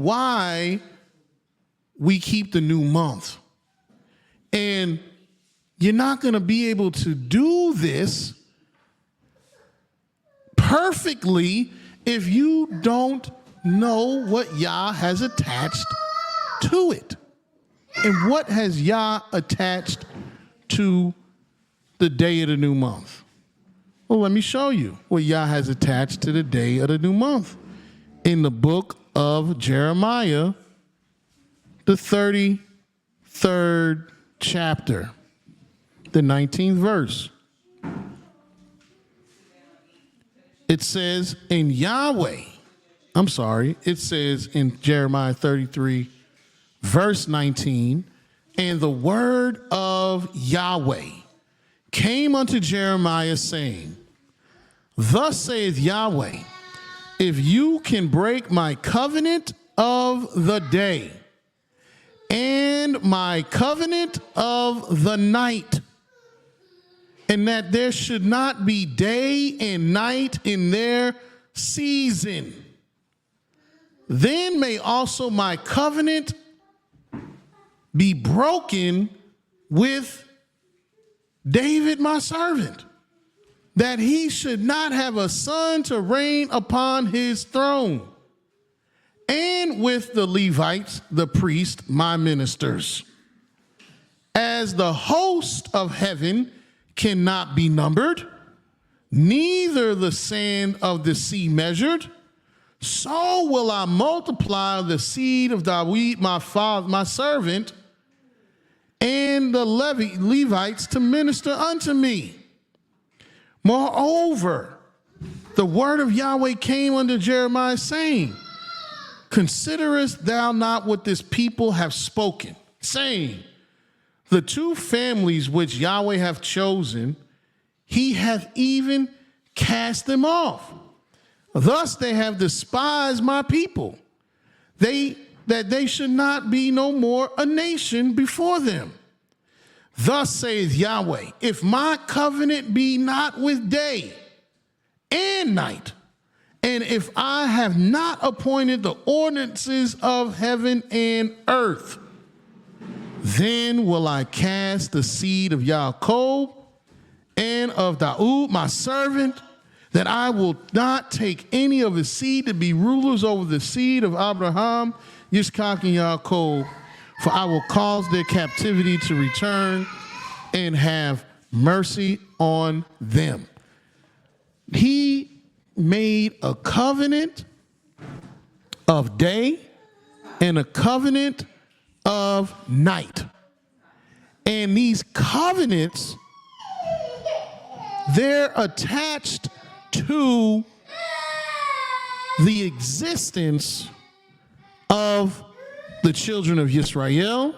why we keep the new month. And you're not going to be able to do this perfectly if you don't know what Yah has attached to it. And what has Yah attached to the day of the new month? Well, let me show you what Yah has attached to the day of the new month. In the book of Jeremiah, the 33rd chapter, the 19th verse. It says in it says in Jeremiah 33, verse 19, and the word of Yahweh came unto Jeremiah, saying, thus saith Yahweh, if you can break my covenant of the day and my covenant of the night, and that there should not be day and night in their season, then may also my covenant be broken with David my servant, that he should not have a son to reign upon his throne, and with the Levites, the priests, my ministers. As the host of heaven cannot be numbered, neither the sand of the sea measured, so will I multiply the seed of David, my father, my servant, and the Levites to minister unto me. Moreover, the word of Yahweh came unto Jeremiah, saying, considerest thou not what this people have spoken, saying, the two families which Yahweh hath chosen, he hath even cast them off. Thus they have despised my people, that they should not be no more a nation before them. Thus saith Yahweh, if my covenant be not with day and night, and if I have not appointed the ordinances of heaven and earth, then will I cast the seed of Yaakov and of Daud my servant, that I will not take any of his seed to be rulers over the seed of Abraham, Yitzchak, and Yaakov, for I will cause their captivity to return and have mercy on them. He made a covenant of day and a covenant of night. And these covenants, they're attached to the existence of the children of YisraEL.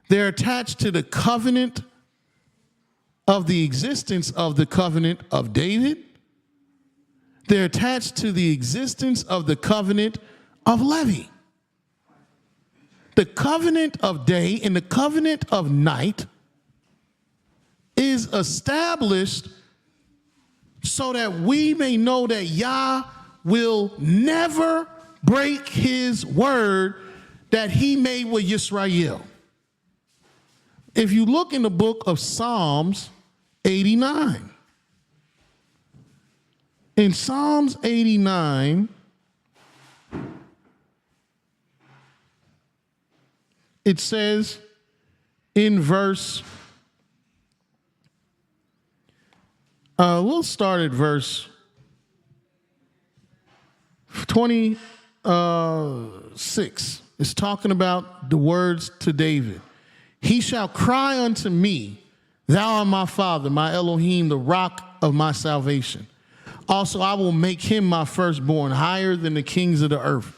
They're attached to the covenant of the existence of the covenant of David. They're attached to the existence of the covenant of Levi. The covenant of day and the covenant of night is established so that we may know that Yah will never break his word that he made with Yisrael. If you look in the book of Psalms 89, in Psalms 89, it says in verse, we'll start at verse 26. It's talking about the words to David. He shall cry unto me, thou art my father, my Elohim, the rock of my salvation. Also, I will make him my firstborn, higher than the kings of the earth.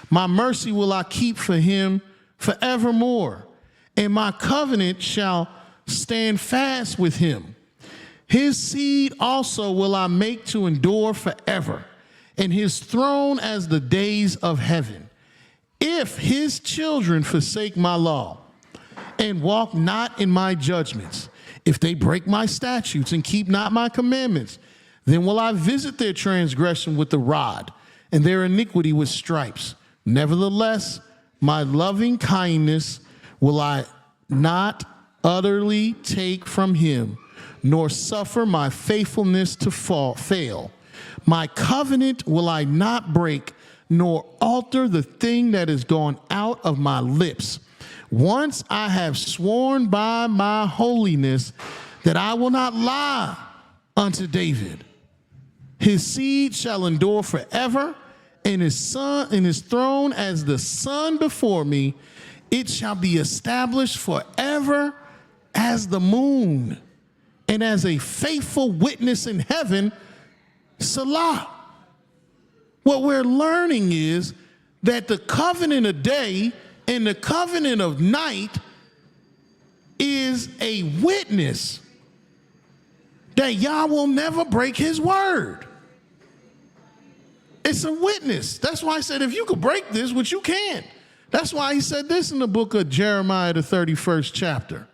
My mercy will I keep for him forevermore, and my covenant shall stand fast with him. His seed also will I make to endure forever, and his throne as the days of heaven. If his children forsake my law and walk not in my judgments, if they break my statutes and keep not my commandments, then will I visit their transgression with the rod and their iniquity with stripes. Nevertheless, my loving kindness will I not utterly take from him, nor suffer my faithfulness to fail. My covenant will I not break, nor alter the thing that is gone out of my lips. Once I have sworn by my holiness that I will not lie unto David. His seed shall endure forever, and his son and his throne as the sun before me. It shall be established forever as the moon, and as a faithful witness in heaven. Salah. What we're learning is that the covenant of day and the covenant of night is a witness that Yah will never break his word. It's a witness. That's why I said, if you could break this, which you can. That's why he said this in the book of Jeremiah, the 31st chapter.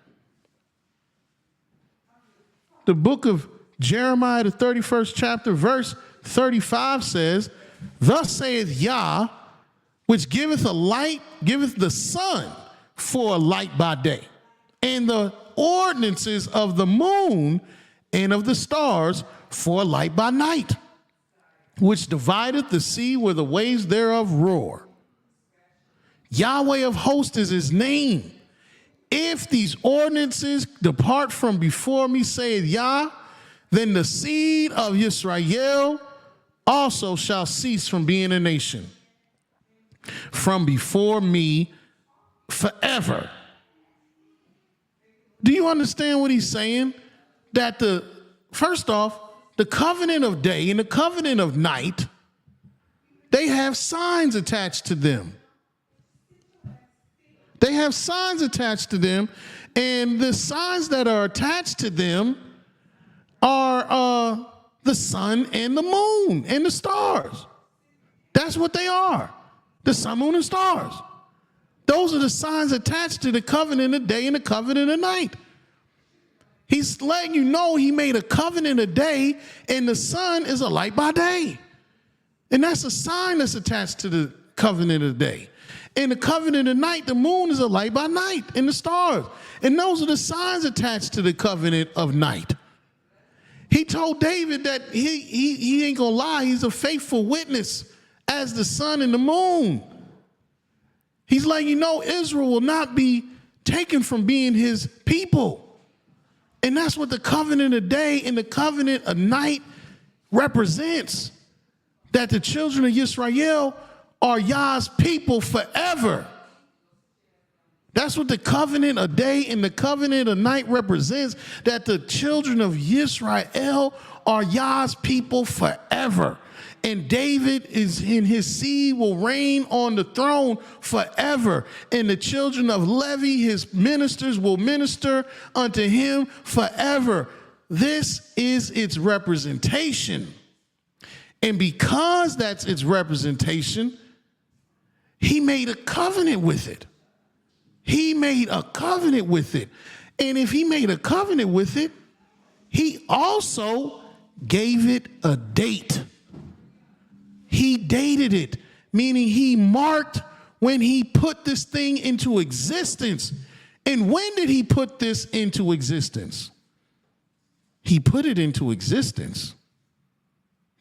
The book of Jeremiah, the 31st chapter, verse 35 says, thus saith Yah, which giveth a light, giveth the sun for a light by day, and the ordinances of the moon and of the stars for a light by night, which divideth the sea where the waves thereof roar. Yahweh of hosts is his name. If these ordinances depart from before me, saith Yah, then the seed of YisraEL also shall cease from being a nation from before me forever. Do you understand what he's saying? That first off, the covenant of day and the covenant of night, they have signs attached to them. They have signs attached to them, and the signs that are attached to them are the sun and the moon and the stars. That's what they are. The sun, moon, and stars. Those are the signs attached to the covenant of day and the covenant of night. He's letting you know he made a covenant of day, and the sun is a light by day. And that's a sign that's attached to the covenant of day. In the covenant of night, the moon is a light by night, and the stars. And those are the signs attached to the covenant of night. He told David that he ain't gonna lie, he's a faithful witness as the sun and the moon. He's letting you know Israel will not be taken from being his people. And that's what the covenant of day and the covenant of night represents. That the children of YisraEL are Yah's people forever. That's what the covenant of day and the covenant of night represents, that the children of YisraEL are Yah's people forever. And David is in his seed will reign on the throne forever. And the children of Levi, his ministers, will minister unto him forever. This is its representation. And because that's its representation, he made a covenant with it. He made a covenant with it. And if he made a covenant with it, he also gave it a date. He dated it, meaning he marked when he put this thing into existence. And when did he put this into existence? He put it into existence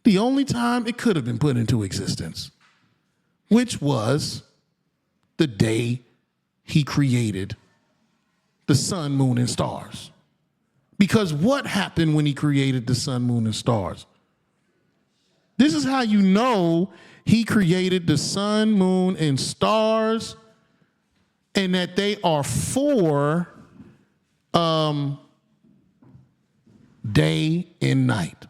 the only time it could have been put into existence, which was the day he created the sun, moon, and stars. Because what happened when he created the sun, moon, and stars? This is how you know he created the sun, moon, and stars, and that they are for day and night.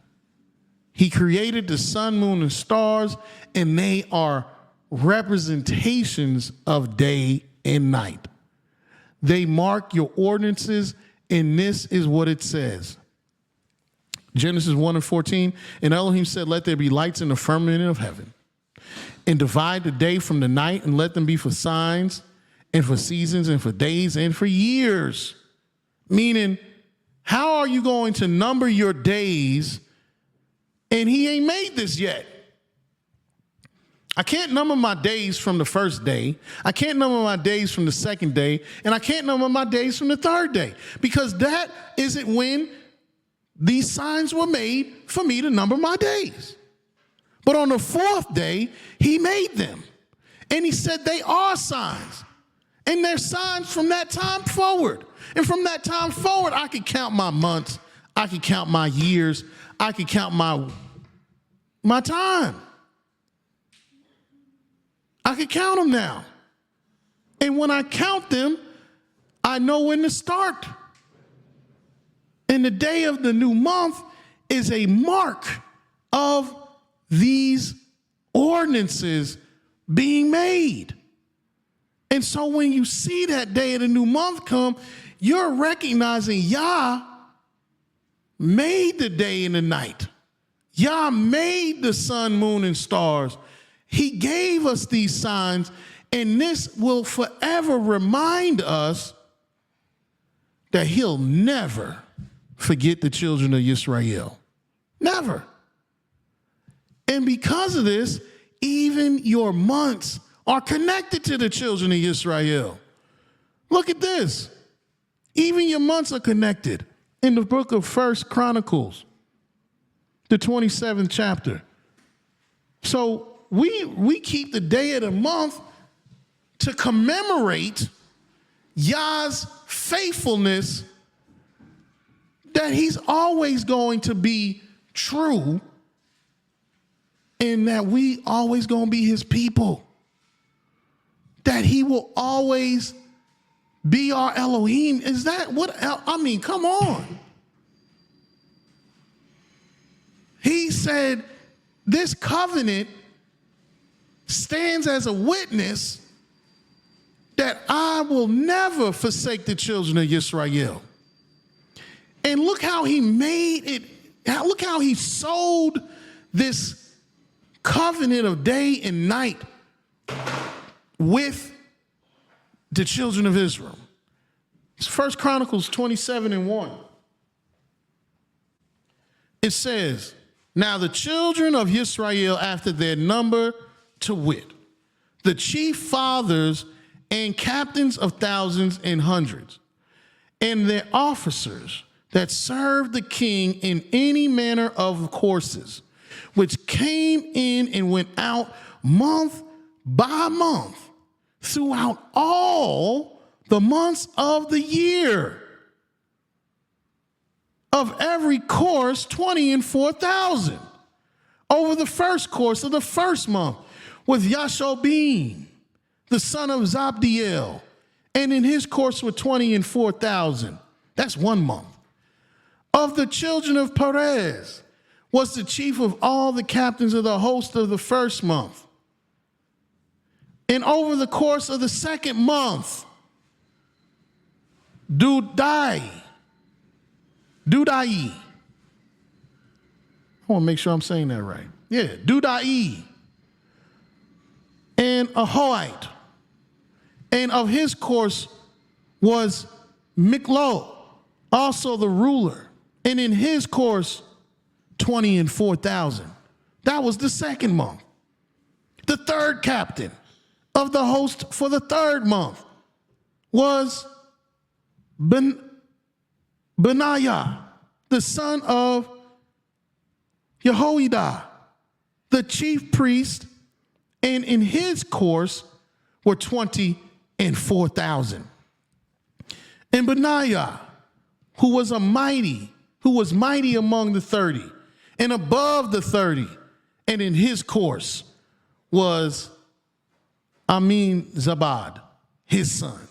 He created the sun, moon, and stars, and they are representations of day and night. They mark your ordinances, and this is what it says. Genesis 1:14, and Elohim said, let there be lights in the firmament of heaven, and divide the day from the night, and let them be for signs, and for seasons, and for days, and for years. Meaning, how are you going to number your days, and he ain't made this yet? I can't number my days from the first day. I can't number my days from the second day. And I can't number my days from the third day, because that isn't when these signs were made for me to number my days. But on the fourth day, he made them. And he said they are signs. And they're signs from that time forward. And from that time forward, I could count my months. I could count my years. I could count my time. I could count them now. And when I count them, I know when to start. And the day of the new month is a mark of these ordinances being made. And so when you see that day of the new month come, you're recognizing Yah made the day and the night. Yah made the sun, moon, and stars. He gave us these signs, and this will forever remind us that he'll never forget the children of YisraEL. Never. And because of this, even your months are connected to the children of YisraEL. Look at this. Even your months are connected. In the book of 1 Chronicles, the 27th chapter. So we keep the day of the month to commemorate Yah's faithfulness, that he's always going to be true, and that we always going to be his people. That he will always be our Elohim. Is that what? I mean, come on. He said this covenant stands as a witness that I will never forsake the children of Yisrael. And look how he made it. Look how he sold this covenant of day and night with the children of Israel. It's 1 Chronicles 27:1. It says, now the children of Yisrael after their number, to wit, the chief fathers and captains of thousands and hundreds, and their officers that served the king in any manner of courses, which came in and went out month by month throughout all the months of the year. Of every course, 20 and 4,000. Over the first course of the first month, with Yashobim, the son of Zabdiel, and in his course were 20 and 4,000. That's 1 month. Of the children of Perez was the chief of all the captains of the host of the first month. And over the course of the second month, Dudai. I want to make sure I'm saying that right. Yeah, Dudai. And Ahoite. And of his course was Miklo, also the ruler. And in his course, 20 and 4,000. That was the second month. The third captain of the host for the third month was Benaiah, the son of Jehoiada, the chief priest, and in his course were 20 and 4,000. And Benaiah, who was mighty among the 30, and above the 30, and in his course was Zabad, his son.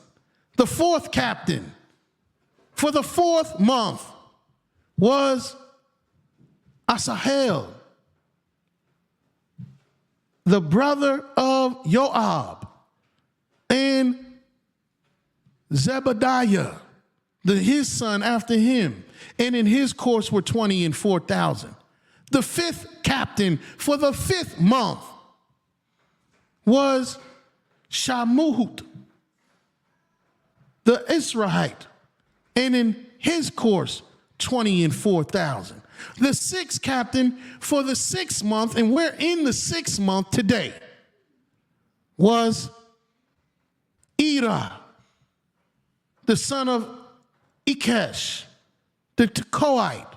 The fourth captain for the fourth month was Asahel, the brother of Joab, and Zebediah, his son after him, and in his course were 20 and 4,000. The fifth captain for the fifth month was Shamuhut, the Israelite, and in his course 20 and 4,000. The sixth captain for the 6th month, and we're in the 6th month today. was Ira, the son of Ikesh, the Tekoite,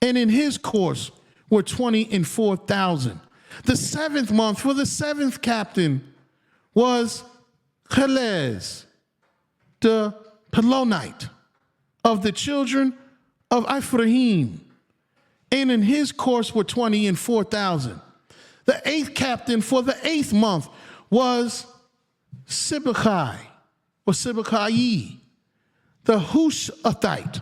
and in his course were 24,000. The 7th month for the 7th captain was Chelez, the Pelonite, of the children of Ephraim, and in his course were 24,000. The 8th captain for the 8th month was Sibbechai, or Sibbechai, the Hushathite,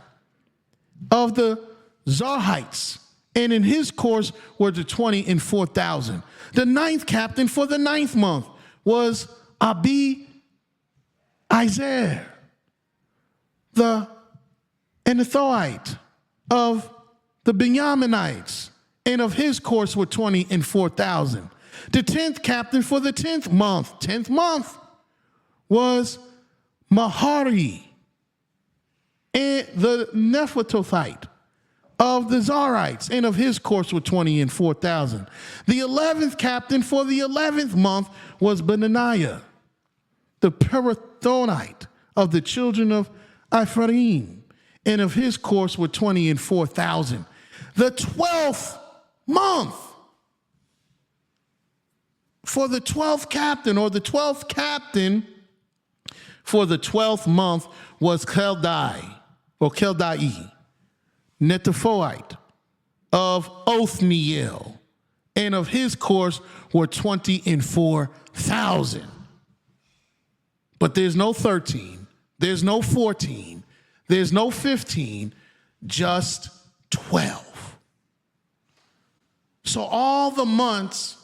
of the Zarhites, and in his course were the 24,000. The 9th captain for the 9th month was Abi Izer, the Anathoite, of the Benyaminites, and of his course were 24,000. The 10th captain for the 10th month was Mahari, and the Nephatothite, of the Zarites, and of his course were 24,000. The 11th captain for the 11th month was Benaniah, the Pirathonite, of the children of Ephraim, and of his course were 24,000. The 12th month for the 12th captain, or the 12th captain for the 12th month was Keldai, or Keldai, Netophoite, of Othniel, and of his course were 24,000. But there's no 13, there's no 14, there's no 15, just 12. So all the months,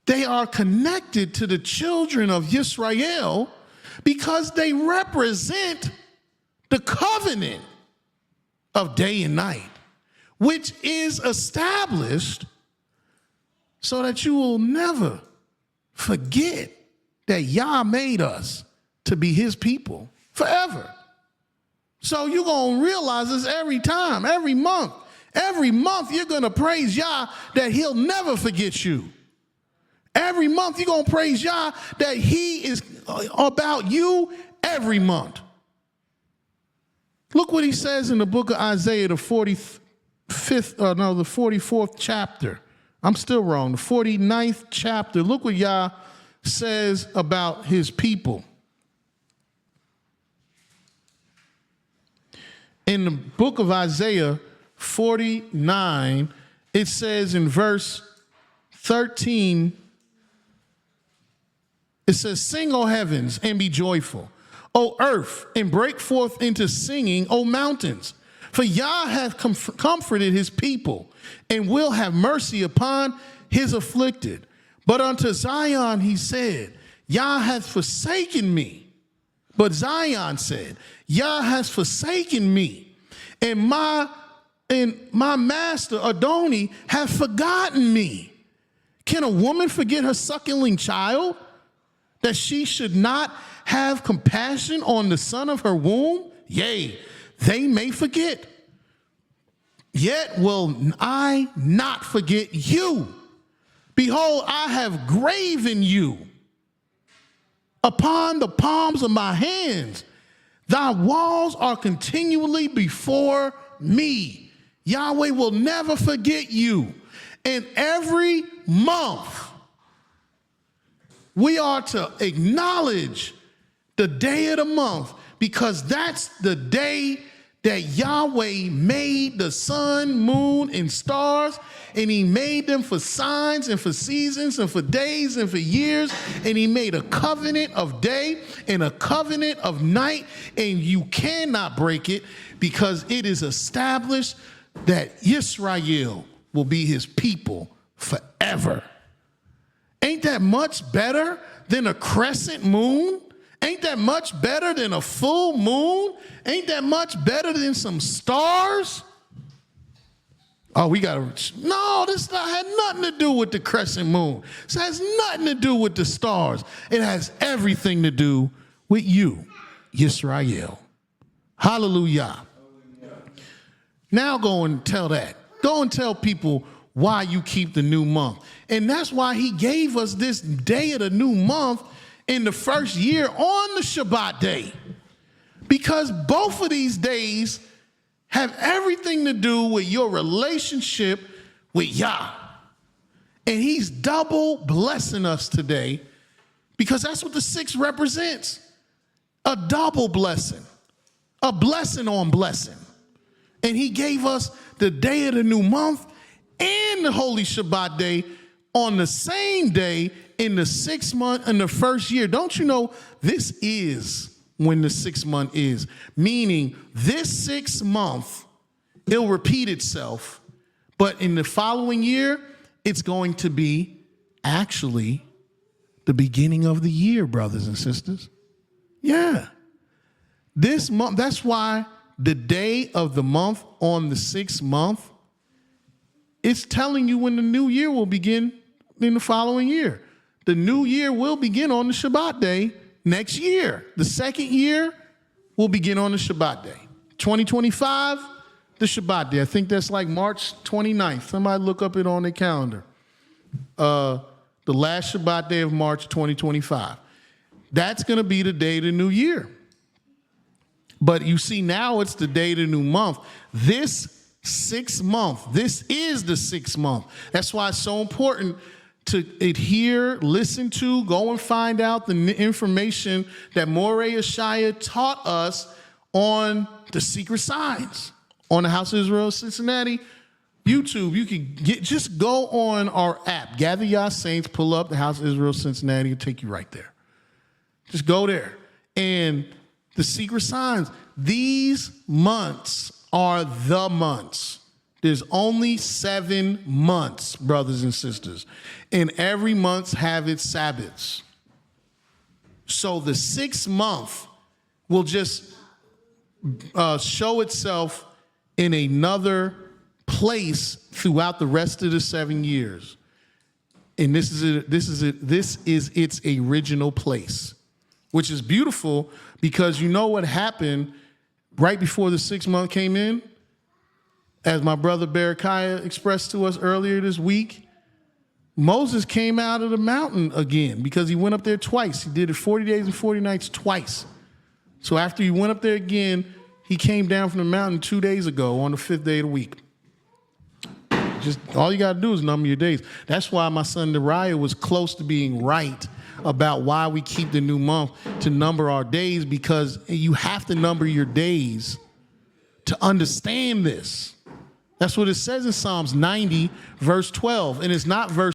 they are connected to the children of YisraEL because they represent the covenant of day and night, which is established so that you will never forget that Yah made us to be his people forever. So you're going to realize this every time, every month. Every month you're going to praise Yah that he'll never forget you. Every month you're going to praise Yah that he is about you every month. Look what he says in the book of Isaiah, the 44th chapter. I'm still wrong. The 49th chapter. Look what Yah says about his people. In the book of Isaiah 49, it says in verse 13, it says, "Sing, O heavens, and be joyful, O earth, and break forth into singing, O mountains. For Yah hath comforted his people, and will have mercy upon his afflicted. But unto Zion he said, Yah hath forsaken me. But Zion said, Yah has forsaken me, and my master Adoni hath forgotten me. Can a woman forget her suckling child, that she should not have compassion on the son of her womb? Yea, they may forget, yet will I not forget you. Behold, I have graven you upon the palms of my hands. Thy walls are continually before me. Yahweh will never forget you. And every month, we are to acknowledge the day of the month, because that's the day that Yahweh made the sun, moon, and stars, and he made them for signs and for seasons and for days and for years, and he made a covenant of day and a covenant of night, and you cannot break it because it is established that Yisrael will be his people forever. Ain't that much better than a crescent moon? Ain't that much better than a full moon? Ain't that much better than some stars? Oh, we got to, no, this had nothing to do with the crescent moon. This has nothing to do with the stars. It has everything to do with you, Yisrael. Hallelujah. Now go and tell that. Go and tell people why you keep the new month. And that's why he gave us this day of the new month in the first year on the Shabbat day. Because both of these days have everything to do with your relationship with Yah. And he's double blessing us today because that's what the 6 represents. A double blessing. A blessing on blessing. And he gave us the day of the new month and the Holy Shabbat day on the same day in the 6th month in the first year. Don't you know this is when the 6th month is? Meaning this 6th month, it'll repeat itself. But in the following year, it's going to be actually the beginning of the year, brothers and sisters. Yeah. This month, that's why the day of the month on the 6th month, it's telling you when the new year will begin in the following year. The new year will begin on the Shabbat day next year. The second year will begin on the Shabbat day. 2025, the Shabbat day. I think that's like March 29th. Somebody look up it on their calendar. The last Shabbat day of March 2025. That's going to be the day of the new year. But you see, now it's the day of the new month. This 6th month, this is the 6th month. That's why it's so important to adhere, listen to, go and find out the information that Moreh IshYAH taught us on the secret signs on the House of Israel Cincinnati YouTube. You can just go on our app, Gather YAH Saints, pull up the House of Israel Cincinnati, it'll take you right there. Just go there. And the secret signs, these months are the months. There's only 7 months, brothers and sisters. And every month have its Sabbaths. So the 6th month will just show itself in another place throughout the rest of the 7 years. And this is its original place, which is beautiful because you know what happened right before the 6th month came in? As my brother Berechiah expressed to us earlier this week, Moses came out of the mountain again because he went up there twice. He did it 40 days and 40 nights twice. So after he went up there again, he came down from the mountain 2 days ago on the 5th day of the week. Just all you got to do is number your days. That's why my son Dariah was close to being right about why we keep the new month to number our days, because you have to number your days to understand this. That's what it says in Psalms 90, verse 12. And it's not verse